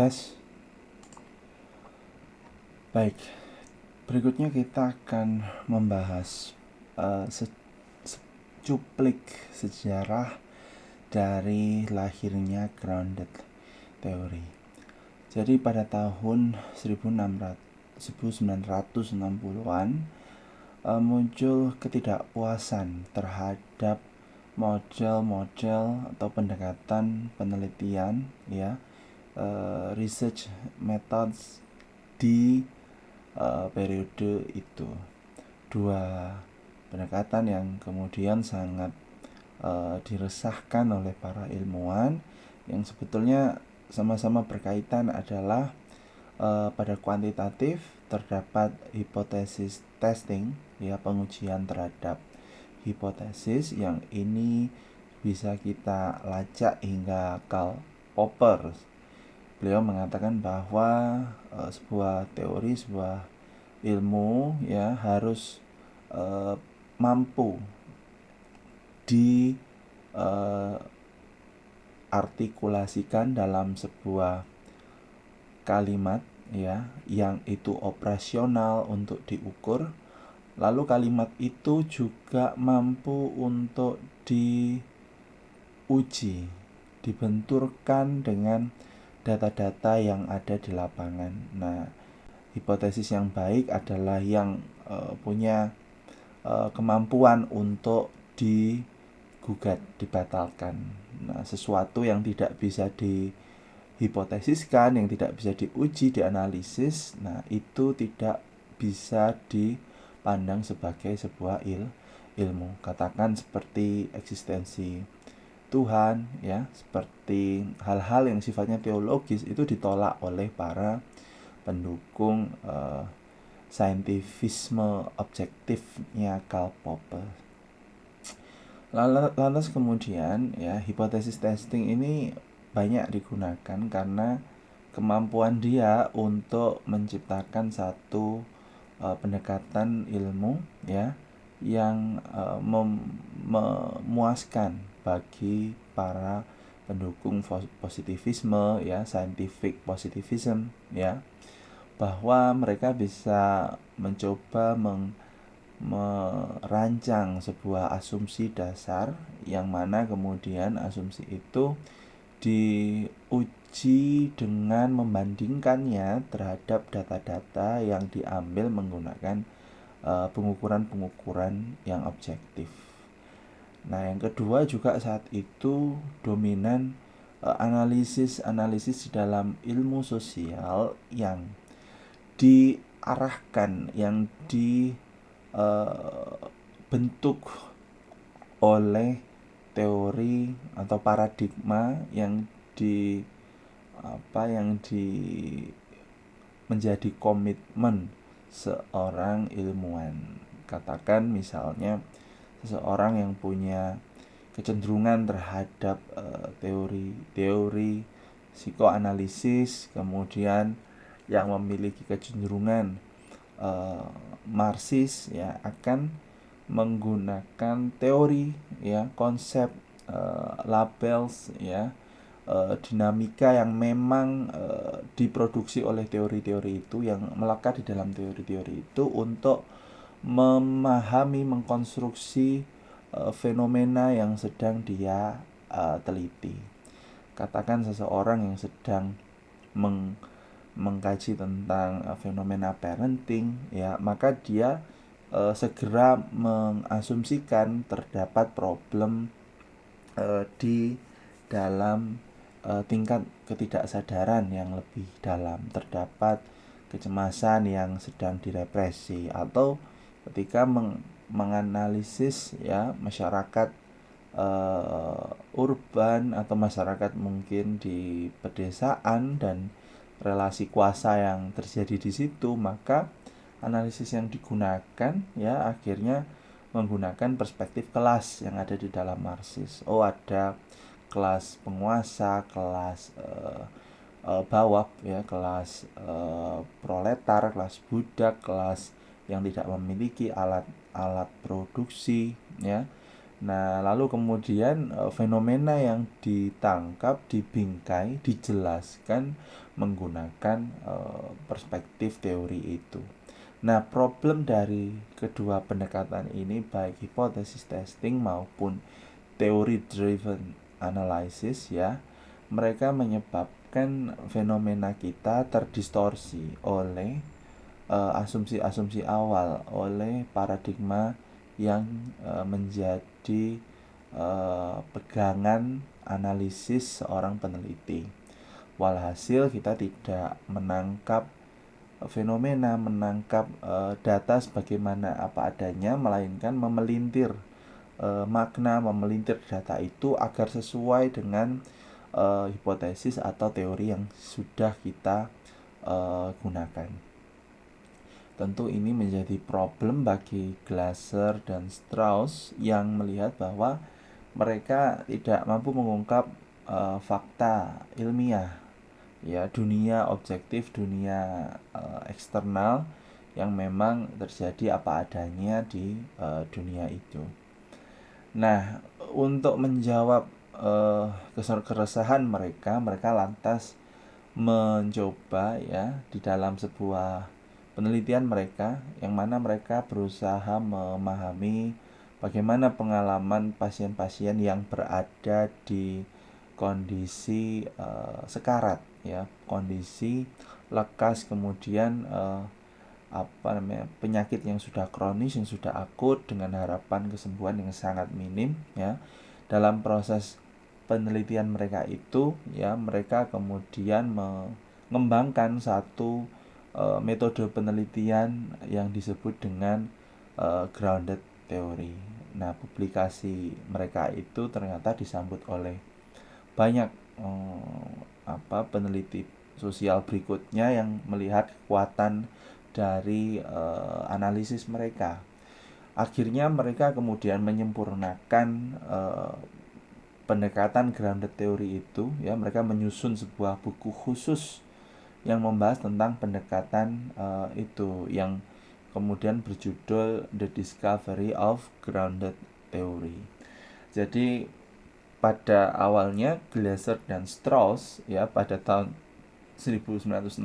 Tes. Baik, berikutnya kita akan membahas secuplik sejarah dari lahirnya grounded theory. Jadi pada tahun 1960-an muncul ketidakpuasan terhadap model-model atau pendekatan penelitian research methods di periode itu. Dua pendekatan yang kemudian sangat diresahkan oleh para ilmuwan yang sebetulnya sama-sama berkaitan adalah pada kuantitatif terdapat hipotesis testing, pengujian terhadap hipotesis yang ini bisa kita lacak hingga Karl Popper. Beliau mengatakan bahwa sebuah teori, sebuah ilmu harus mampu diartikulasikan dalam sebuah kalimat yang itu operasional untuk diukur. Lalu kalimat itu juga mampu untuk diuji, dibenturkan dengan data-data yang ada di lapangan. Nah, hipotesis yang baik adalah yang punya kemampuan untuk digugat, dibatalkan. Nah, sesuatu yang tidak bisa dihipotesiskan, yang tidak bisa diuji, dianalisis, nah itu tidak bisa dipandang sebagai sebuah ilmu. Katakan seperti eksistensi Tuhan, seperti hal-hal yang sifatnya teologis itu ditolak oleh para pendukung saintifisme objektifnya Karl Popper. Lantas kemudian hipotesis testing ini banyak digunakan karena kemampuan dia untuk menciptakan satu pendekatan ilmu yang memuaskan bagi para pendukung positivisme, scientific positivism, bahwa mereka bisa mencoba merancang sebuah asumsi dasar yang mana kemudian asumsi itu diuji dengan membandingkannya terhadap data-data yang diambil menggunakan pengukuran-pengukuran yang objektif. Nah, yang kedua juga saat itu dominan analisis di dalam ilmu sosial yang diarahkan, yang dibentuk oleh teori atau paradigma yang menjadi komitmen seorang ilmuwan. Katakan misalnya seseorang yang punya kecenderungan terhadap teori psikoanalisis, kemudian yang memiliki kecenderungan Marxis akan menggunakan teori konsep labels dinamika yang memang diproduksi oleh teori-teori itu, yang melekat di dalam teori-teori itu untuk memahami, mengkonstruksi fenomena yang sedang dia teliti. Katakan seseorang yang sedang mengkaji tentang fenomena parenting, maka dia segera mengasumsikan terdapat problem di dalam tingkat ketidaksadaran yang lebih dalam, terdapat kecemasan yang sedang direpresi, atau ketika menganalisis masyarakat urban atau masyarakat mungkin di pedesaan dan relasi kuasa yang terjadi di situ, maka analisis yang digunakan akhirnya menggunakan perspektif kelas yang ada di dalam Marxis. Ada kelas penguasa, kelas bawah, kelas proletar, kelas budak, kelas yang tidak memiliki alat produksi, Nah, lalu kemudian fenomena yang ditangkap, dibingkai, dijelaskan menggunakan perspektif teori itu. Nah, problem dari kedua pendekatan ini, baik hipotesis testing maupun teori driven analysis, ya, mereka menyebabkan fenomena kita terdistorsi oleh asumsi-asumsi awal, oleh paradigma yang menjadi pegangan analisis seorang peneliti. Walhasil kita tidak menangkap fenomena, menangkap data sebagaimana apa adanya, melainkan memelintir makna, memelintir data itu agar sesuai dengan hipotesis atau teori yang sudah kita gunakan. Tentu ini menjadi problem bagi Glasser dan Strauss yang melihat bahwa mereka tidak mampu mengungkap fakta ilmiah, ya, dunia objektif, dunia eksternal yang memang terjadi apa adanya di dunia itu. Nah, untuk menjawab keresahan mereka lantas mencoba, ya, di dalam sebuah penelitian mereka yang mana mereka berusaha memahami bagaimana pengalaman pasien-pasien yang berada di kondisi sekarat, ya, kondisi lekas, kemudian penyakit yang sudah kronis, yang sudah akut dengan harapan kesembuhan yang sangat minim, ya. Dalam proses penelitian mereka itu, ya, mereka kemudian mengembangkan satu metode penelitian yang disebut dengan grounded theory. Nah, publikasi mereka itu ternyata disambut oleh banyak peneliti sosial berikutnya yang melihat kekuatan dari analisis mereka. Akhirnya mereka kemudian menyempurnakan pendekatan grounded theory itu, ya. Mereka menyusun sebuah buku khusus yang membahas tentang pendekatan itu, yang kemudian berjudul The Discovery of Grounded Theory. Jadi pada awalnya Glasser dan Strauss, ya, pada tahun 1960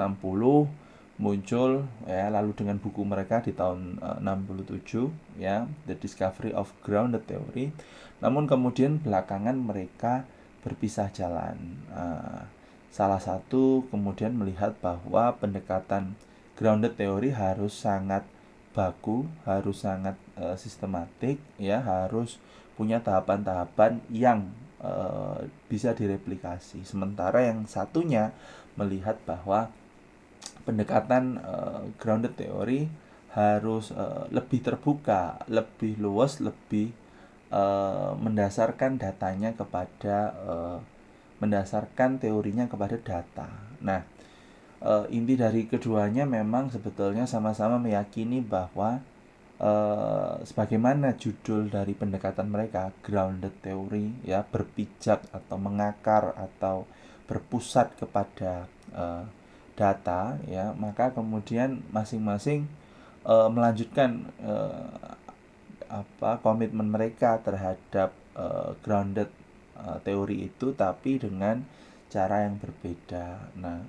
muncul, ya, lalu dengan buku mereka di tahun 67, ya, The Discovery of Grounded Theory. Namun kemudian belakangan mereka berpisah jalan. Salah satu kemudian melihat bahwa pendekatan grounded theory harus sangat baku, harus sangat sistematik, ya, harus punya tahapan-tahapan yang bisa direplikasi. Sementara yang satunya melihat bahwa pendekatan grounded theory harus lebih terbuka, lebih luas, lebih mendasarkan datanya kepada mendasarkan teorinya kepada data. Nah, inti dari keduanya memang sebetulnya sama-sama meyakini bahwa sebagaimana judul dari pendekatan mereka, grounded theory, ya, berpijak atau mengakar atau berpusat kepada data, ya, maka kemudian masing-masing melanjutkan komitmen mereka terhadap grounded teori itu, tapi dengan cara yang berbeda. Nah,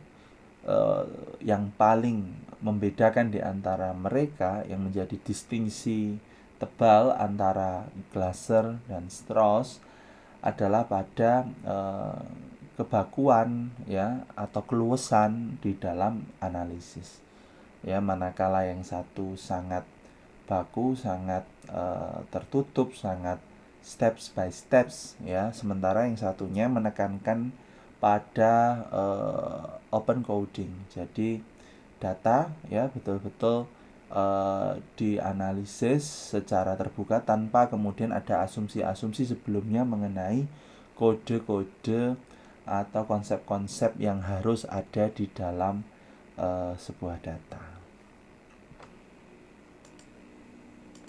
yang paling membedakan di antara mereka, yang menjadi distingsi tebal antara Glasser dan Strauss, adalah pada kebakuan, ya, atau keluasan di dalam analisis, ya. Manakala yang satu sangat baku, sangat tertutup, sangat steps by steps, ya, sementara yang satunya menekankan pada open coding. Jadi data, ya, betul-betul dianalisis secara terbuka tanpa kemudian ada asumsi-asumsi sebelumnya mengenai kode-kode atau konsep-konsep yang harus ada di dalam sebuah data.